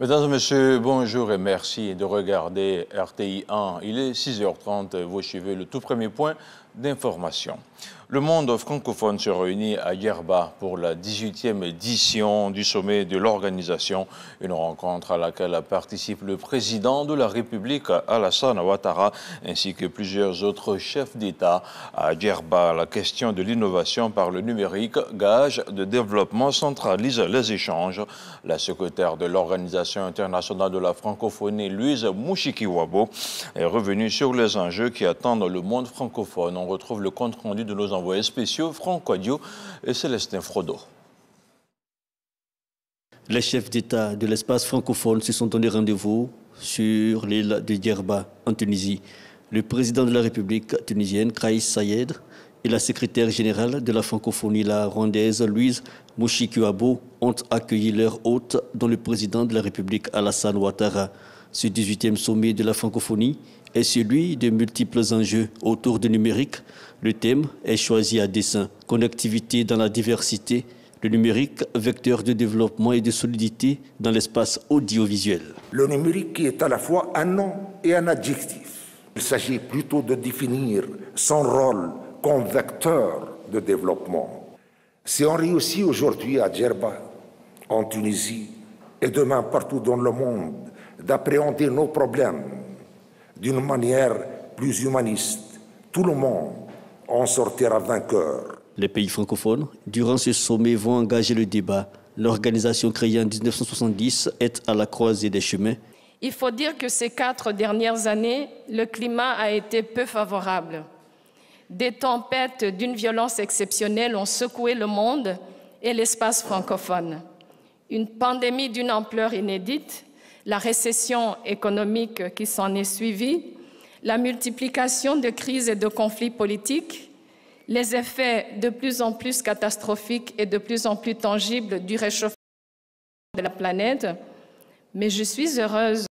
Mesdames et messieurs, bonjour et merci de regarder RTI 1. Il est 6h30, vous suivez le tout premier point d'information. Le monde francophone se réunit à Djerba pour la 18e édition du sommet de l'organisation, une rencontre à laquelle participe le président de la République, Alassane Ouattara, ainsi que plusieurs autres chefs d'État. À Djerba, la question de l'innovation par le numérique, gage de développement, centralise les échanges. La secrétaire de l'Organisation internationale de la francophonie, Louise Mushikiwabo, est revenue sur les enjeux qui attendent le monde francophone. On retrouve le compte-rendu de nos envoyés spéciaux, Franck Wadio et Célestin Frodo. Les chefs d'État de l'espace francophone se sont donné rendez-vous sur l'île de Djerba, en Tunisie. Le président de la République tunisienne, Kais Saied, et la secrétaire générale de la francophonie, la rwandaise Louise Mushikiwabo, ont accueilli leur hôte, dont le président de la République, Alassane Ouattara. Ce 18e sommet de la francophonie est celui de multiples enjeux autour du numérique. Le thème est choisi à dessein. Connectivité dans la diversité, le numérique, vecteur de développement et de solidité dans l'espace audiovisuel. Le numérique qui est à la fois un nom et un adjectif. Il s'agit plutôt de définir son rôle comme vecteur de développement. Si on réussit aujourd'hui à Djerba, en Tunisie, et demain partout dans le monde, d'appréhender nos problèmes d'une manière plus humaniste, tout le monde en sortira vainqueur. Les pays francophones, durant ce sommet, vont engager le débat. L'organisation créée en 1970 est à la croisée des chemins. Il faut dire que ces 4 dernières années, le climat a été peu favorable. Des tempêtes d'une violence exceptionnelle ont secoué le monde et l'espace francophone. Une pandémie d'une ampleur inédite, la récession économique qui s'en est suivie, la multiplication de crises et de conflits politiques, les effets de plus en plus catastrophiques et de plus en plus tangibles du réchauffement de la planète. Mais je suis heureuse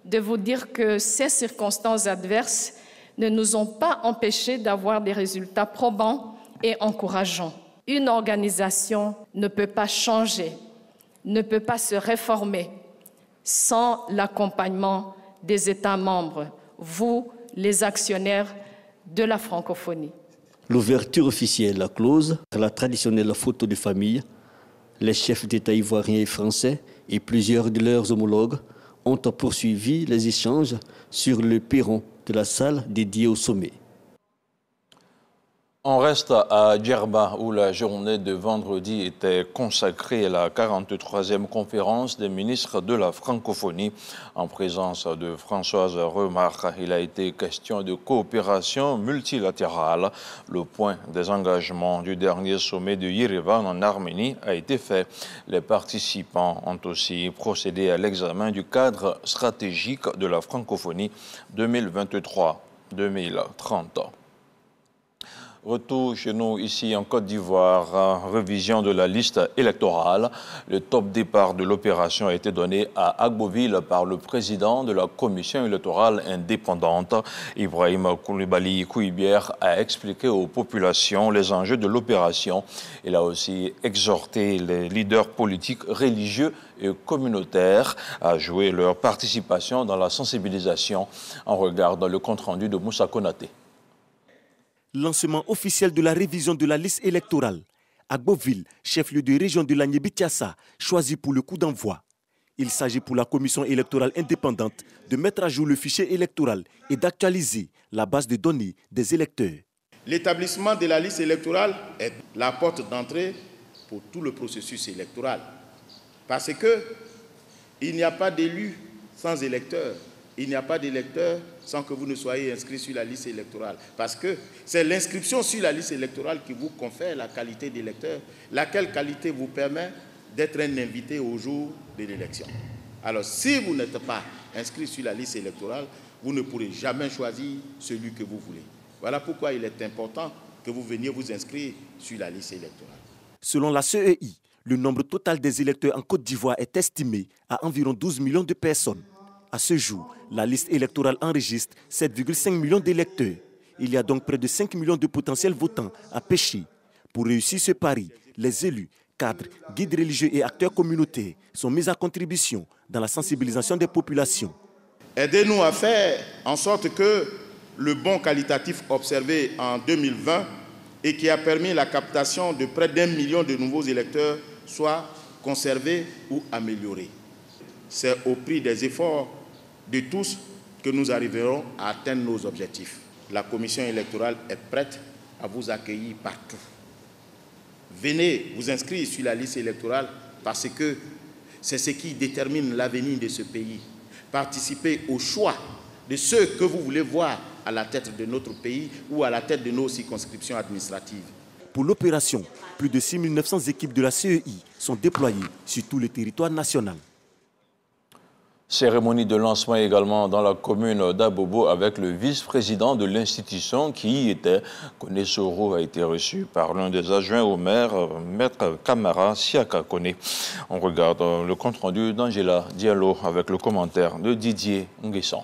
de vous dire que ces circonstances adverses ne nous ont pas empêchés d'avoir des résultats probants et encourageants. Une organisation ne peut pas changer, ne peut pas se réformer sans l'accompagnement des États membres, vous, les actionnaires de la francophonie. L'ouverture officielle close la traditionnelle photo de famille. Les chefs d'État ivoiriens et français et plusieurs de leurs homologues ont poursuivi les échanges sur le perron de la salle dédiée au sommet. On reste à Djerba où la journée de vendredi était consacrée à la 43e conférence des ministres de la francophonie. En présence de Françoise Remarque, il a été question de coopération multilatérale. Le point des engagements du dernier sommet de Yerevan en Arménie a été fait. Les participants ont aussi procédé à l'examen du cadre stratégique de la francophonie 2023-2030. Retour chez nous ici en Côte d'Ivoire, révision de la liste électorale. Le top départ de l'opération a été donné à Agboville par le président de la commission électorale indépendante. Ibrahim Koulibaly Kouibière a expliqué aux populations les enjeux de l'opération. Il a aussi exhorté les leaders politiques, religieux et communautaires à jouer leur participation dans la sensibilisation. En regardant le compte-rendu de Moussa Konaté. Lancement officiel de la révision de la liste électorale. Agboville, chef-lieu de région de l'Agné-Biatiassa, choisi pour le coup d'envoi. Il s'agit pour la commission électorale indépendante de mettre à jour le fichier électoral et d'actualiser la base de données des électeurs. L'établissement de la liste électorale est la porte d'entrée pour tout le processus électoral. Parce qu'il n'y a pas d'élu sans électeur. Il n'y a pas d'électeur sans que vous ne soyez inscrit sur la liste électorale. Parce que c'est l'inscription sur la liste électorale qui vous confère la qualité d'électeur, laquelle qualité vous permet d'être un invité au jour de l'élection. Alors, si vous n'êtes pas inscrit sur la liste électorale, vous ne pourrez jamais choisir celui que vous voulez. Voilà pourquoi il est important que vous veniez vous inscrire sur la liste électorale. Selon la CEI, le nombre total des électeurs en Côte d'Ivoire est estimé à environ 12 millions de personnes. À ce jour, la liste électorale enregistre 7,5 millions d'électeurs. Il y a donc près de 5 millions de potentiels votants à pêcher. Pour réussir ce pari, les élus cadres, guides religieux et acteurs communautaires sont mis à contribution dans la sensibilisation des populations. Aidez-nous à faire en sorte que le bond qualitatif observé en 2020 et qui a permis la captation de près d'1 million de nouveaux électeurs soit conservé ou amélioré. C'est au prix des efforts de tous que nous arriverons à atteindre nos objectifs. La commission électorale est prête à vous accueillir partout. Venez vous inscrire sur la liste électorale parce que c'est ce qui détermine l'avenir de ce pays. Participez au choix de ceux que vous voulez voir à la tête de notre pays ou à la tête de nos circonscriptions administratives. Pour l'opération, plus de 6 900 équipes de la CEI sont déployées sur tout le territoire national. Cérémonie de lancement également dans la commune d'Abobo avec le vice-président de l'institution qui y était. Koné Soro a été reçu par l'un des adjoints au maire, Maître Kamara Siaka Koné. On regarde le compte-rendu d'Angela Diallo avec le commentaire de Didier Nguesson.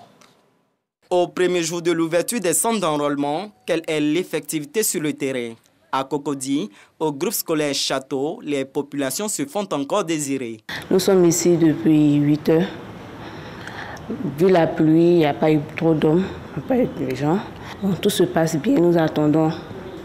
Au premier jour de l'ouverture des centres d'enrôlement, quelle est l'effectivité sur le terrain? À Cocody, au groupe scolaire Château, les populations se font encore désirer. Nous sommes ici depuis 8 heures. Vu la pluie, il n'y a pas eu trop d'hommes, il n'y a pas eu de gens. Donc, tout se passe bien, nous attendons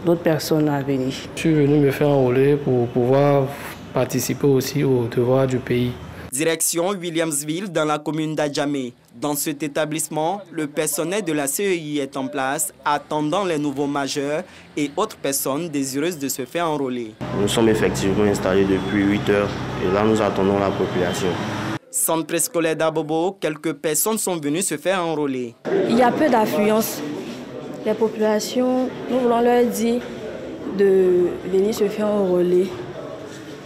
d'autres personnes à venir. Je suis venu me faire enrôler pour pouvoir participer aussi aux devoirs du pays. Direction Williamsville dans la commune d'Adjamé. Dans cet établissement, le personnel de la CEI est en place, attendant les nouveaux majeurs et autres personnes désireuses de se faire enrôler. Nous sommes effectivement installés depuis 8 heures et là nous attendons la population. Centre préscolaire d'Abobo, quelques personnes sont venues se faire enrôler. Il y a peu d'affluence. Les populations, nous voulons leur dire de venir se faire enrôler,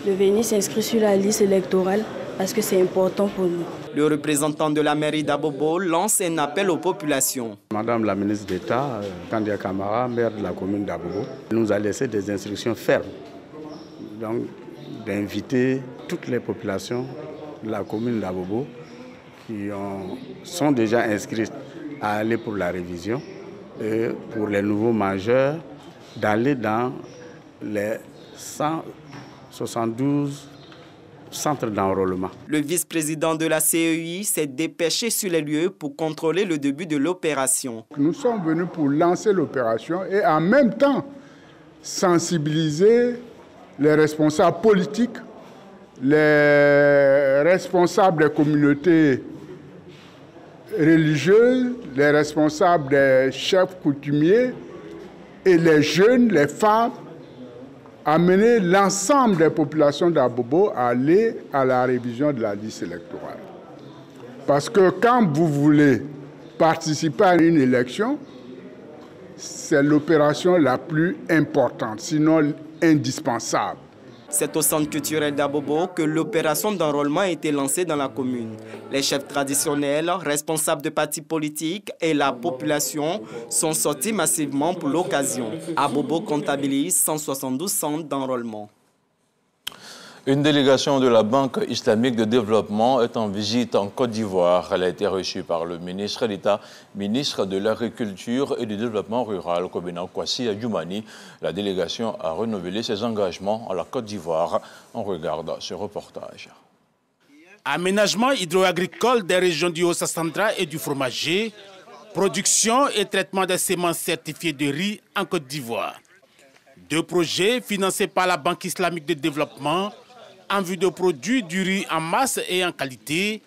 de venir s'inscrire sur la liste électorale parce que c'est important pour nous. Le représentant de la mairie d'Abobo lance un appel aux populations. Madame la ministre d'État, Kandia Kamara, maire de la commune d'Abobo, nous a laissé des instructions fermes. Donc, d'inviter toutes les populations de la commune d'Abobo qui sont déjà inscrites à aller pour la révision et pour les nouveaux majeurs d'aller dans les 172 centres d'enrôlement. Le vice-président de la CEI s'est dépêché sur les lieux pour contrôler le début de l'opération. Nous sommes venus pour lancer l'opération et en même temps sensibiliser les responsables politiques, les responsables des communautés religieuses, les responsables des chefs coutumiers et les jeunes, les femmes, amener l'ensemble des populations d'Abobo à aller à la révision de la liste électorale. Parce que quand vous voulez participer à une élection, c'est l'opération la plus importante, sinon indispensable. C'est au centre culturel d'Abobo que l'opération d'enrôlement a été lancée dans la commune. Les chefs traditionnels, responsables de partis politiques et la population sont sortis massivement pour l'occasion. Abobo comptabilise 172 centres d'enrôlement. Une délégation de la Banque islamique de développement est en visite en Côte d'Ivoire. Elle a été reçue par le ministre d'État, ministre de l'Agriculture et du Développement rural, Kobena Kwasi Adjoumani. La délégation a renouvelé ses engagements à la Côte d'Ivoire. On regarde ce reportage. Aménagement hydro-agricole des régions du Haut-Sassandra et du Fromager, production et traitement des semences certifiées de riz en Côte d'Ivoire. 2 projets financés par la Banque islamique de développement en vue de produire du riz en masse et en qualité,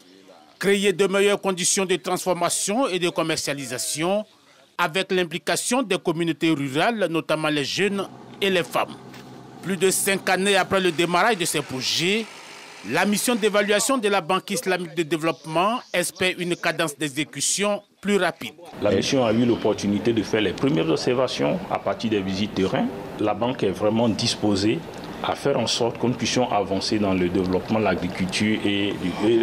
créer de meilleures conditions de transformation et de commercialisation avec l'implication des communautés rurales, notamment les jeunes et les femmes. Plus de 5 années après le démarrage de ces projets, la mission d'évaluation de la Banque islamique de développement espère une cadence d'exécution plus rapide. La mission a eu l'opportunité de faire les premières observations à partir des visites terrain. La banque est vraiment disposée à faire en sorte que nous puissions avancer dans le développement de l'agriculture et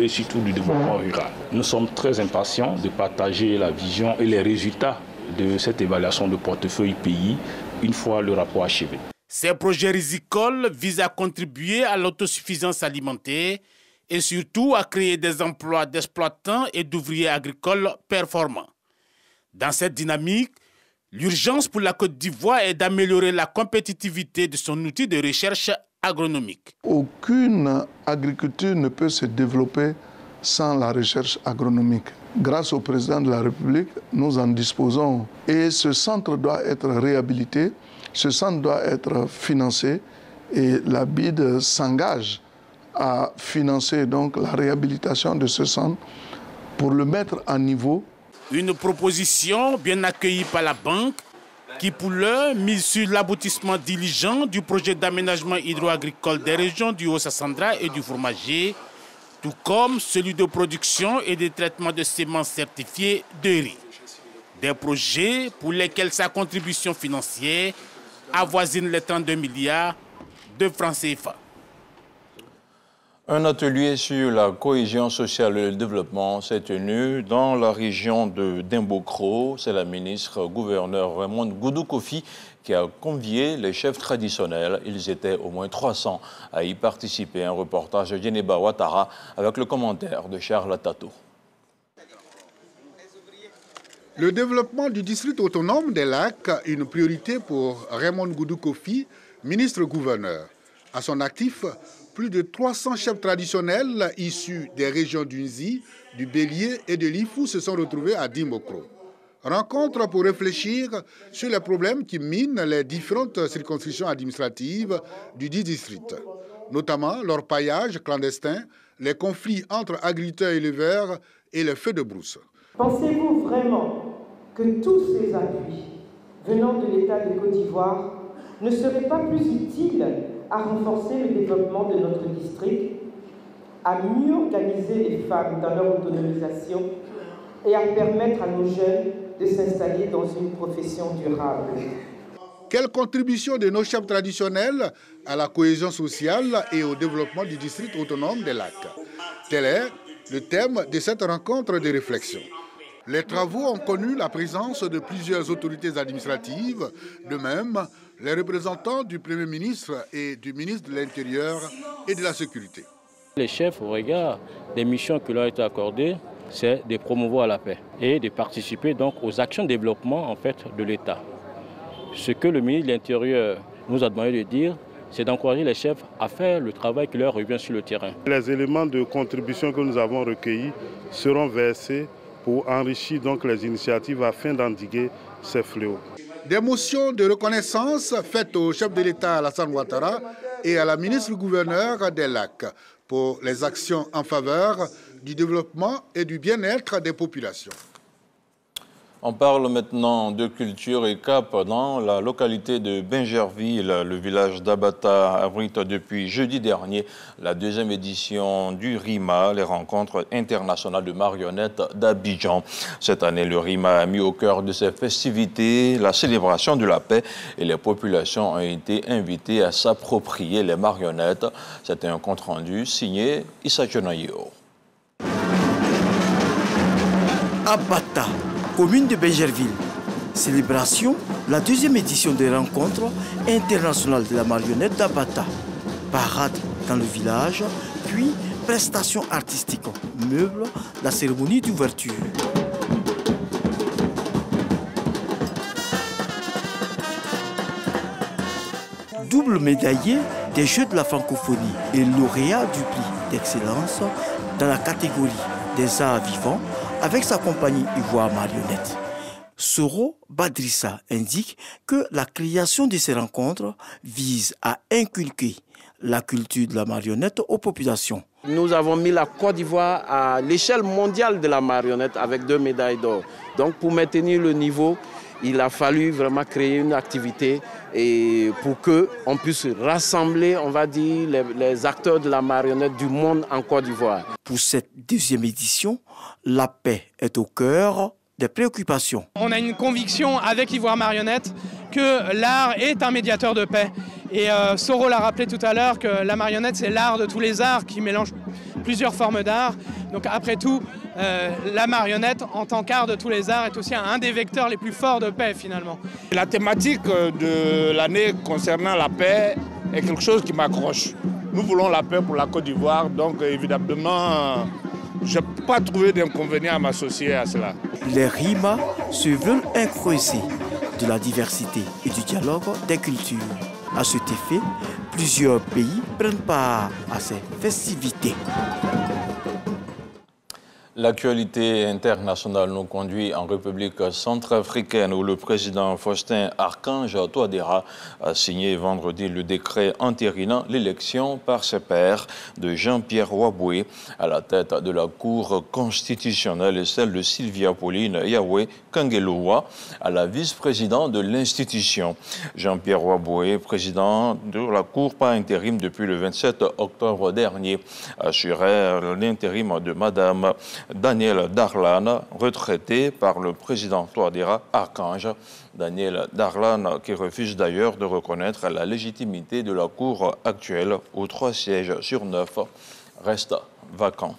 surtout du développement rural. Nous sommes très impatients de partager la vision et les résultats de cette évaluation de portefeuille pays une fois le rapport achevé. Ces projets rizicoles visent à contribuer à l'autosuffisance alimentaire et surtout à créer des emplois d'exploitants et d'ouvriers agricoles performants. Dans cette dynamique, l'urgence pour la Côte d'Ivoire est d'améliorer la compétitivité de son outil de recherche agronomique. Aucune agriculture ne peut se développer sans la recherche agronomique. Grâce au président de la République, nous en disposons. Et ce centre doit être réhabilité, ce centre doit être financé et la BID s'engage à financer donc la réhabilitation de ce centre pour le mettre à niveau. Une proposition bien accueillie par la banque qui, pour l'heure, mise sur l'aboutissement diligent du projet d'aménagement hydro-agricole des régions du Haut-Sassandra et du Fromager, tout comme celui de production et de traitement de semences certifiées de riz. Des projets pour lesquels sa contribution financière avoisine les 32 milliards de francs CFA. Un atelier sur la cohésion sociale et le développement s'est tenu dans la région de Dimbokro. C'est la ministre gouverneur Raymond Goudou Kofi qui a convié les chefs traditionnels. Ils étaient au moins 300 à y participer. Un reportage de Djeneba Ouattara avec le commentaire de Charles Tato. Le développement du district autonome des lacs, une priorité pour Raymond Goudou Kofi, ministre gouverneur. À son actif, plus de 300 chefs traditionnels issus des régions du Nzi, du Bélier et de l'Ifou se sont retrouvés à Dimbokro. Rencontre pour réfléchir sur les problèmes qui minent les différentes circonscriptions administratives du dit district, notamment l'orpaillage clandestin, les conflits entre agriculteurs et éleveurs et les feux de brousse. Pensez-vous vraiment que tous ces appuis venant de l'État de Côte d'Ivoire ne seraient pas plus utiles à renforcer le développement de notre district, à mieux organiser les femmes dans leur autonomisation et à permettre à nos jeunes de s'installer dans une profession durable? Quelle contribution de nos chefs traditionnels à la cohésion sociale et au développement du district autonome des lacs? Tel est le thème de cette rencontre de réflexion. Les travaux ont connu la présence de plusieurs autorités administratives, de même les représentants du Premier ministre et du ministre de l'Intérieur et de la Sécurité. Les chefs, au regard des missions qui leur ont été accordées, c'est de promouvoir la paix et de participer donc aux actions de développement en fait, de l'État. Ce que le ministre de l'Intérieur nous a demandé de dire, c'est d'encourager les chefs à faire le travail qui leur revient sur le terrain. Les éléments de contribution que nous avons recueillis seront versés pour enrichir donc les initiatives afin d'endiguer ces fléaux. Des motions de reconnaissance faites au chef de l'État Alassane Ouattara et à la ministre gouverneur des lacs pour les actions en faveur du développement et du bien-être des populations. On parle maintenant de culture et cap dans la localité de Bingerville. Le village d'Abata abrite depuis jeudi dernier la deuxième édition du RIMA, les rencontres internationales de marionnettes d'Abidjan. Cette année, le RIMA a mis au cœur de ses festivités la célébration de la paix et les populations ont été invitées à s'approprier les marionnettes. C'était un compte-rendu signé Issa Jonayo. Abata, commune de Bingerville. Célébration, la deuxième édition des rencontres internationales de la marionnette d'Abata. Parade dans le village, puis prestations artistiques, meubles, la cérémonie d'ouverture. Double médaillé des Jeux de la francophonie et lauréat du prix d'excellence dans la catégorie des arts vivants avec sa compagnie Ivoire Marionnette. Soro Badrissa indique que la création de ces rencontres vise à inculquer la culture de la marionnette aux populations. Nous avons mis la Côte d'Ivoire à l'échelle mondiale de la marionnette avec 2 médailles d'or. Donc pour maintenir le niveau, il a fallu vraiment créer une activité et pour qu'on puisse rassembler, on va dire, les acteurs de la marionnette du monde en Côte d'Ivoire. Pour cette deuxième édition, la paix est au cœur des préoccupations. On a une conviction avec Ivoire Marionnette que l'art est un médiateur de paix. Et Soro l'a rappelé tout à l'heure que la marionnette, c'est l'art de tous les arts qui mélange plusieurs formes d'art. Donc après tout, la marionnette, en tant qu'art de tous les arts, est aussi un des vecteurs les plus forts de paix finalement. La thématique de l'année concernant la paix est quelque chose qui m'accroche. Nous voulons la paix pour la Côte d'Ivoire, donc évidemment, je n'ai pas trouvé d'inconvénient à m'associer à cela. Les RIMA se veulent un creuset de la diversité et du dialogue des cultures. À cet effet, plusieurs pays prennent part à ces festivités. L'actualité internationale nous conduit en République centrafricaine où le président Faustin Archange Touadéra a signé vendredi le décret entérinant l'élection par ses pairs de Jean-Pierre Waboué à la tête de la Cour constitutionnelle et celle de Sylvia Pauline Yahweh Kangeloua à la vice-présidente de l'institution. Jean-Pierre Waboué, président de la Cour par intérim depuis le 27 octobre dernier, assurait l'intérim de Madame Daniel Darlan, retraité par le président Touadéra Archange. Daniel Darlan, qui refuse d'ailleurs de reconnaître la légitimité de la Cour actuelle où 3 sièges sur 9 restent vacants.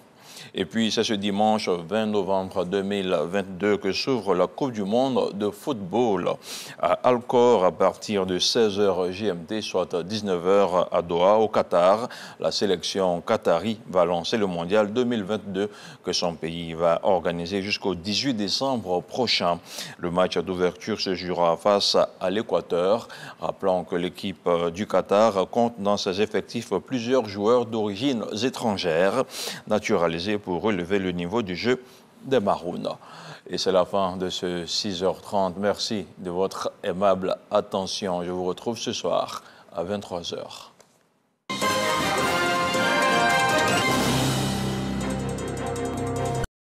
Et puis, c'est ce dimanche 20 novembre 2022 que s'ouvre la Coupe du Monde de football à Alcor à partir de 16h GMT, soit 19h à Doha, au Qatar. La sélection qatari va lancer le mondial 2022 que son pays va organiser jusqu'au 18 décembre prochain. Le match d'ouverture se jouera face à l'Équateur. Rappelons que l'équipe du Qatar compte dans ses effectifs plusieurs joueurs d'origine étrangère naturalisés pour relever le niveau du jeu des Marounes. Et c'est la fin de ce 6h30. Merci de votre aimable attention. Je vous retrouve ce soir à 23h.